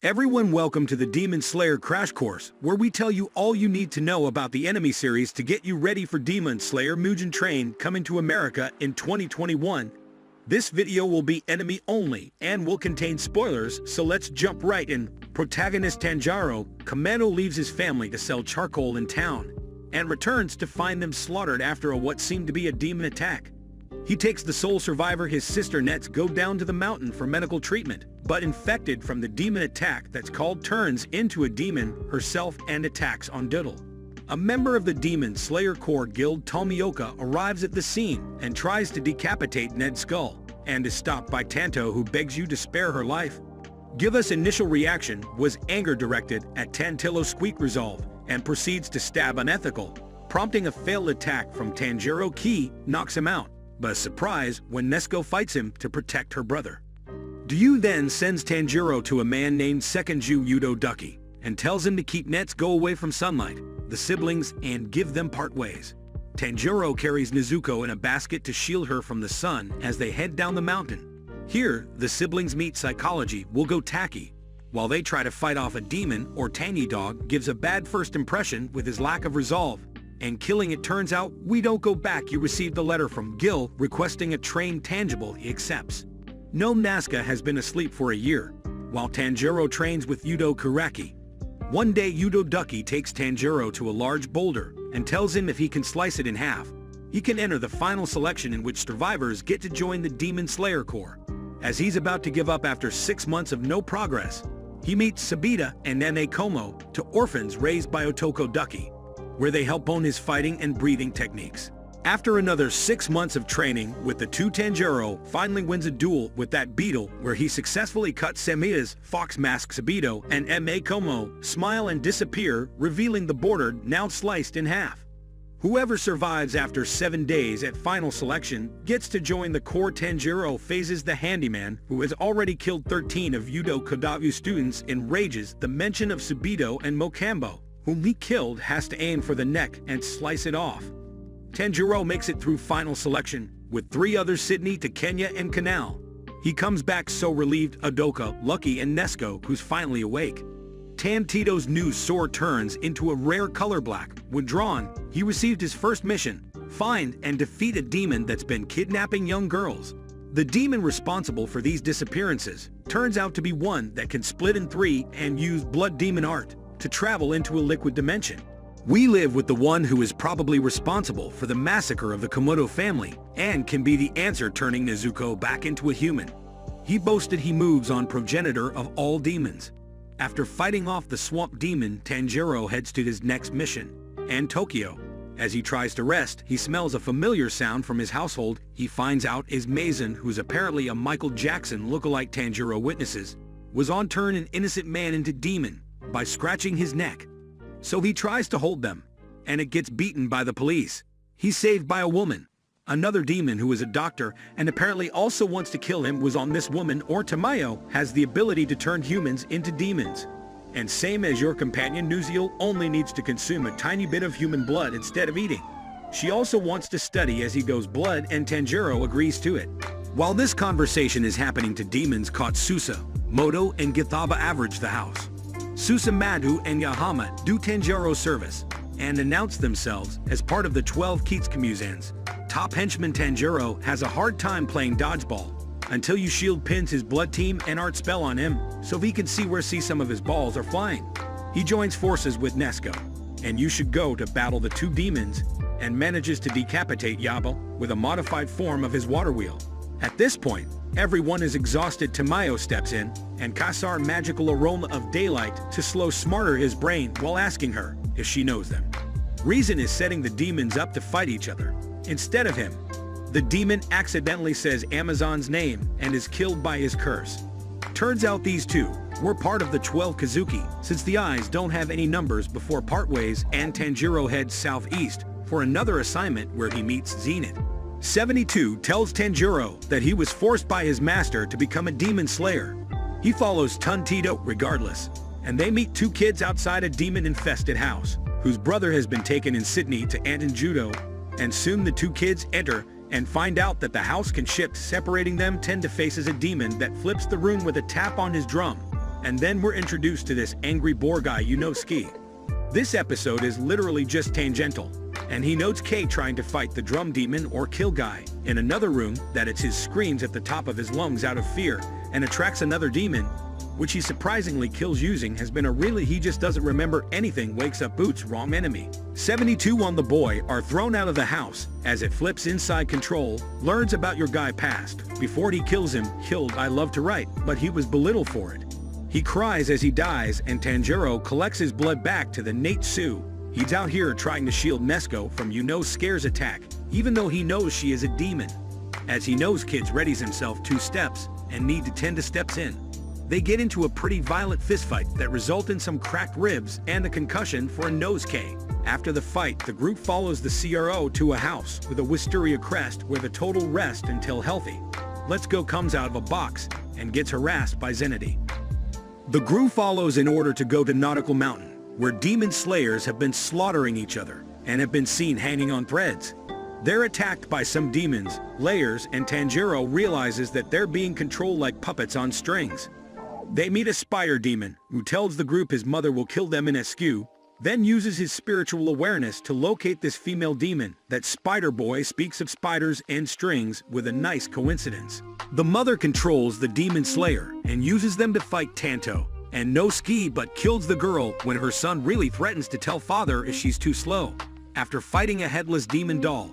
Everyone, welcome to the Demon Slayer Crash Course, where we tell you all you need to know about the anime series to get you ready for Demon Slayer Mugen Train coming to America in 2021. This video will be anime only and will contain spoilers, so let's jump right in. Protagonist Tanjiro Kamado leaves his family to sell charcoal in town and returns to find them slaughtered after what seemed to be a demon attack. He takes the sole survivor, his sister Nets, go down to the mountain for medical treatment, but infected from the demon attack that's called turns into a demon herself and attacks on Diddle. A member of the Demon Slayer Corps Guild, Tomioka, arrives at the scene and tries to decapitate Ned's skull, and is stopped by Tanto, who begs you to spare her life. Give us initial reaction was anger directed at Tantillo's squeak resolve, and proceeds to stab unethical, prompting a failed attack from Tanjiro. Ki knocks him out, but a surprise when Nezuko fights him to protect her brother. Ryu then sends Tanjiro to a man named Sekonju Udoduki and tells him to keep Nezuko away from sunlight, the siblings, and give them part ways. Tanjiro carries Nezuko in a basket to shield her from the sun as they head down the mountain. Here, the siblings meet Psychology Wogotaki. While they try to fight off a demon, or Tangy Dog gives a bad first impression with his lack of resolve, and killing it. Turns out, we don't go back. You received a letter from Gil requesting a train tangible. He accepts. No, Nazca has been asleep for a year, while Tanjiro trains with Yudo Kuraki. One day, Udoduki takes Tanjiro to a large boulder and tells him if he can slice it in half, he can enter the final selection in which survivors get to join the Demon Slayer Corps. As he's about to give up after 6 months of no progress, he meets Sabita and Nenekomo, two orphans raised by Otoko Ducky, where they help hone his fighting and breathing techniques. After another 6 months of training with the two, Tanjiro finally wins a duel with that beetle, where he successfully cuts Samita's fox mask. Sabito and Nenekomo smile and disappear, revealing the border now sliced in half. Whoever survives after 7 days at final selection gets to join the Corps. Tanjiro faces the handyman, who has already killed 13 of Yudo Kodavu's students, and rages the mention of Subito and Mokambo, whom he killed, has to aim for the neck and slice it off. Tanjiro makes it through final selection, with 3 others, Sydney, Takenya, and Canal. He comes back so relieved. Udoka, Lucky, and Nezuko, who's finally awake. Tantito's new sword turns into a rare color black. When drawn, he received his first mission: find and defeat a demon that's been kidnapping young girls. The demon responsible for these disappearances turns out to be one that can split in 3 and use blood demon art to travel into a liquid dimension. We live with the one who is probably responsible for the massacre of the Komodo family and can be the answer, turning Nezuko back into a human. He boasted he moves on, progenitor of all demons. After fighting off the swamp demon, Tanjiro heads to his next mission, and Tokyo. As he tries to rest, he smells a familiar sound from his household. He finds out is Mason, who's apparently a Michael Jackson lookalike. Tanjiro witnesses was on turn an innocent man into demon by scratching his neck. So he tries to hold them, and it gets beaten by the police. He's saved by a woman. Another demon, who is a doctor and apparently also wants to kill him, was on this woman. Or Tamayo has the ability to turn humans into demons. And same as your companion, Nuziel only needs to consume a tiny bit of human blood instead of eating. She also wants to study as he goes blood, and Tanjiro agrees to it. While this conversation is happening to demons caught, Susa, Moto, and Githaba average the house. Susa, Madhu, and Yahama do Tanjiro service and announce themselves as part of the 12 Kitsukamuzans. Top henchman Tanjiro has a hard time playing dodgeball until you shield pins his blood team and art spell on him so he can see some of his balls are flying. He joins forces with Nezuko, and you should go to battle the 2 demons, and manages to decapitate YAIBA with a modified form of his water wheel. At this point, everyone is exhausted. Tamayo steps in and casts our magical aroma of daylight to slow smarter his brain while asking her if she knows them. Reason is setting the demons up to fight each other instead of him. The demon accidentally says Amazon's name and is killed by his curse. Turns out these 2 were part of the 12 Kazuki, since the eyes don't have any numbers before part ways, and Tanjiro heads southeast for another assignment where he meets Zenith. 72 tells Tanjiro that he was forced by his master to become a demon slayer. He follows Tuntito regardless, and they meet 2 kids outside a demon-infested house, whose brother has been taken in Sydney to Anton Judo, and soon the 2 kids enter and find out that the house can shift, separating them. Tend to faces a demon that flips the room with a tap on his drum, And then we're introduced to this angry boar guy Ski. This episode is literally just tangential, and he notes Kei trying to fight the drum demon or kill guy in another room that it's his screams at the top of his lungs out of fear and attracts another demon, which he surprisingly kills using has been a really he just doesn't remember anything wakes up Boots wrong enemy. 72 on the boy are thrown out of the house as it flips inside control, learns about your guy past. Before he kills him, killed I love to write, but he was belittled for it. He cries as he dies and Tanjiro collects his blood back to the Natsu. He's out here trying to shield Nezuko from Scare's attack, even though he knows she is a demon. As he knows Kids readies himself 2 steps and need to 10 steps in. They get into a pretty violent fistfight that result in some cracked ribs and a concussion for a Nosuke. After the fight, the group follows the CRO to a house with a wisteria crest where the total rest until healthy. Let's Go comes out of a box and gets harassed by Zenity. The group follows in order to go to Nautical Mountain, where demon slayers have been slaughtering each other and have been seen hanging on threads. They're attacked by some demons, layers, and Tanjiro realizes that they're being controlled like puppets on strings. They meet a spider demon, who tells the group his mother will kill them in SQ, then uses his spiritual awareness to locate this female demon. That Spider Boy speaks of spiders and strings with a nice coincidence. The mother controls the demon slayer and uses them to fight Tanto, and Nosuke but kills the girl when her son really threatens to tell father if she's too slow, after fighting a headless demon doll.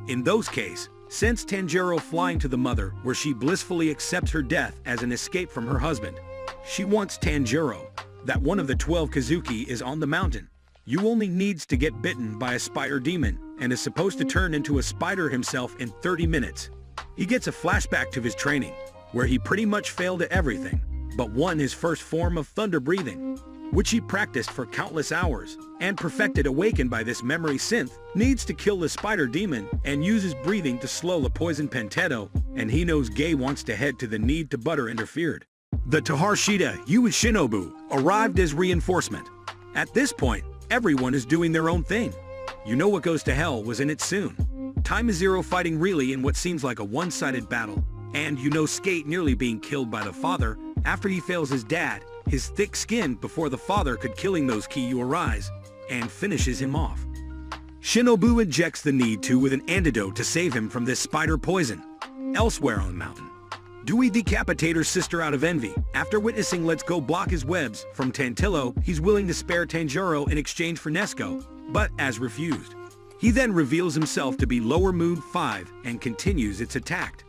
In those case, sends Tanjiro flying to the mother where she blissfully accepts her death as an escape from her husband. She wants Tanjiro, that one of the 12 Kazuki is on the mountain. You only needs to get bitten by a spider demon and is supposed to turn into a spider himself in 30 minutes. He gets a flashback to his training, where he pretty much failed at everything, but won his first form of thunder breathing, which he practiced for countless hours, and perfected. Awakened by this memory synth, needs to kill the spider demon and uses breathing to slow the poison Pentetto, and he knows Gay wants to head to the need to butter interfered. The Taharashita Shinobu arrived as reinforcement. At this point, everyone is doing their own thing. What goes to hell was in it soon. Time is Zero fighting really in what seems like a one-sided battle, and Skate nearly being killed by the father after he fails his dad, his thick skin before the father could killing those Kyu arise, and finishes him off. Shinobu injects the need to with an antidote to save him from this spider poison. Elsewhere on the mountain, Dewey decapitates her sister out of envy. After witnessing Let's Go block his webs from Tantillo, he's willing to spare Tanjiro in exchange for Nezuko, but as refused. He then reveals himself to be Lower Mood 5 and continues its attack.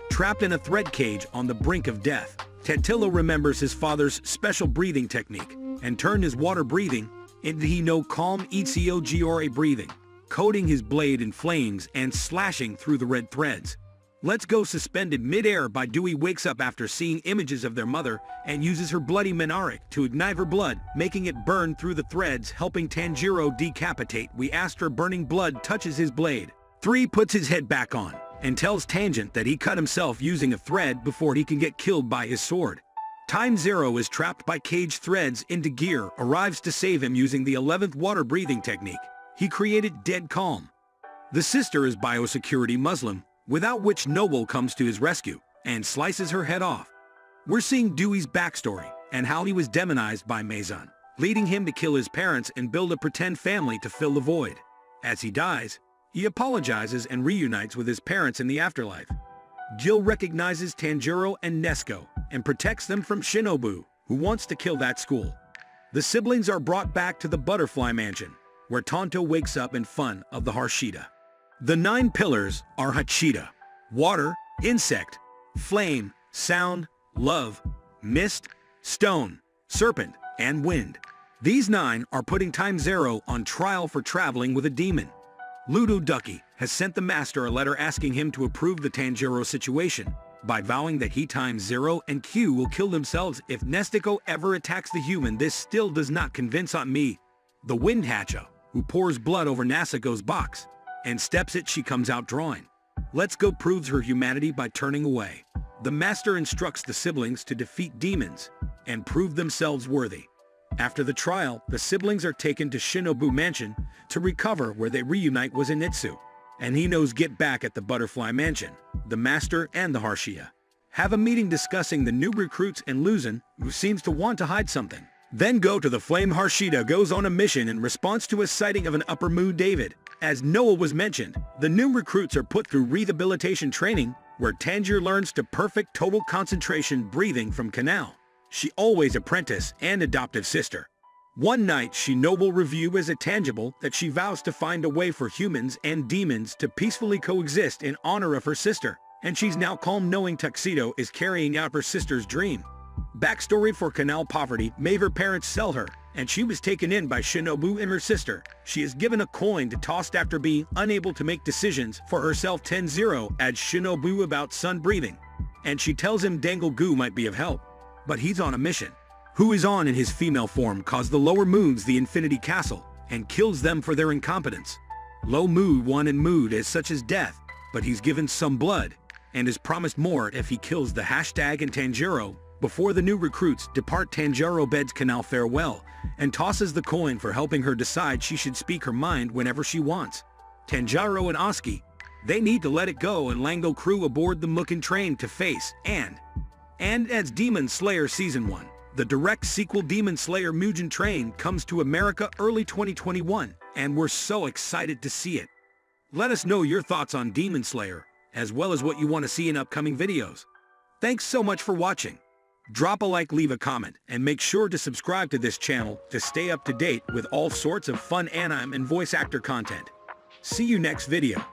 Trapped in a thread cage on the brink of death, Tantillo remembers his father's special breathing technique and turned his water breathing into calm Ichio breathing, coating his blade in flames and slashing through the red threads. Let's Go suspended mid-air by Dewey wakes up after seeing images of their mother and uses her bloody Minaric to ignite her blood, making it burn through the threads, helping Tanjiro decapitate. We asked her burning blood touches his blade. 3 puts his head back on and tells Tangent that he cut himself using a thread before he can get killed by his sword. Time Zero is trapped by cage threads into gear, arrives to save him using the 11th water breathing technique. He created Dead Calm. The sister is biosecurity Muslim, without which Noble comes to his rescue and slices her head off. We're seeing Dewey's backstory and how he was demonized by Maison, leading him to kill his parents and build a pretend family to fill the void. As he dies, he apologizes and reunites with his parents in the afterlife. Jill recognizes Tanjiro and Nezuko and protects them from Shinobu, who wants to kill that school. The siblings are brought back to the Butterfly Mansion, where Tonto wakes up in fun of the Harshita. The 9 pillars are Hachita, water, insect, flame, sound, love, mist, stone, serpent, and wind. These 9 are putting Time Zero on trial for traveling with a demon. Ludo Ducky has sent the master a letter asking him to approve the Tanjiro situation by vowing that he Time Zero and Q will kill themselves if Nezuko ever attacks the human. This still does not convince on me. The Wind Hacha, who pours blood over Nezuko's box and steps it, she comes out drawing. Let's Go proves her humanity by turning away. The master instructs the siblings to defeat demons and prove themselves worthy. After the trial, the siblings are taken to Shinobu Mansion to recover, where they reunite with Zenitsu, and he knows get back at the Butterfly Mansion, the master and the Harshia have a meeting discussing the new recruits and Luzon, who seems to want to hide something. Then go to the Flame Harshida goes on a mission in response to a sighting of an Upper Mood David. As Noah was mentioned, the new recruits are put through rehabilitation training, where Tanjiro learns to perfect total concentration breathing from Canal. She always apprentice and adoptive sister. One night, she noble review as a tangible that she vows to find a way for humans and demons to peacefully coexist in honor of her sister, and she's now calm knowing Tuxedo is carrying out her sister's dream. Backstory for Canal poverty: may her parents sell her, and she was taken in by Shinobu and her sister. She is given a coin to toss after being unable to make decisions for herself. 10-0 adds Shinobu about sun breathing, and she tells him Dangle-gu might be of help, but he's on a mission. Who is on in his female form caused the lower moons the Infinity Castle, and kills them for their incompetence. Low mood one in mood as such as death, but he's given some blood, and is promised more if he kills the hashtag and Tanjiro. Before the new recruits depart, Tanjiro bids Canal farewell, and tosses the coin for helping her decide she should speak her mind whenever she wants. Tanjiro and Oski, they need to let it go, and Lango crew aboard them looking trained to face, and as Demon Slayer Season 1. The direct sequel Demon Slayer Mugen Train comes to America early 2021, and we're so excited to see it. Let us know your thoughts on Demon Slayer, as well as what you want to see in upcoming videos. Thanks so much for watching. Drop a like, leave a comment, and make sure to subscribe to this channel to stay up to date with all sorts of fun anime and voice actor content. See you next video.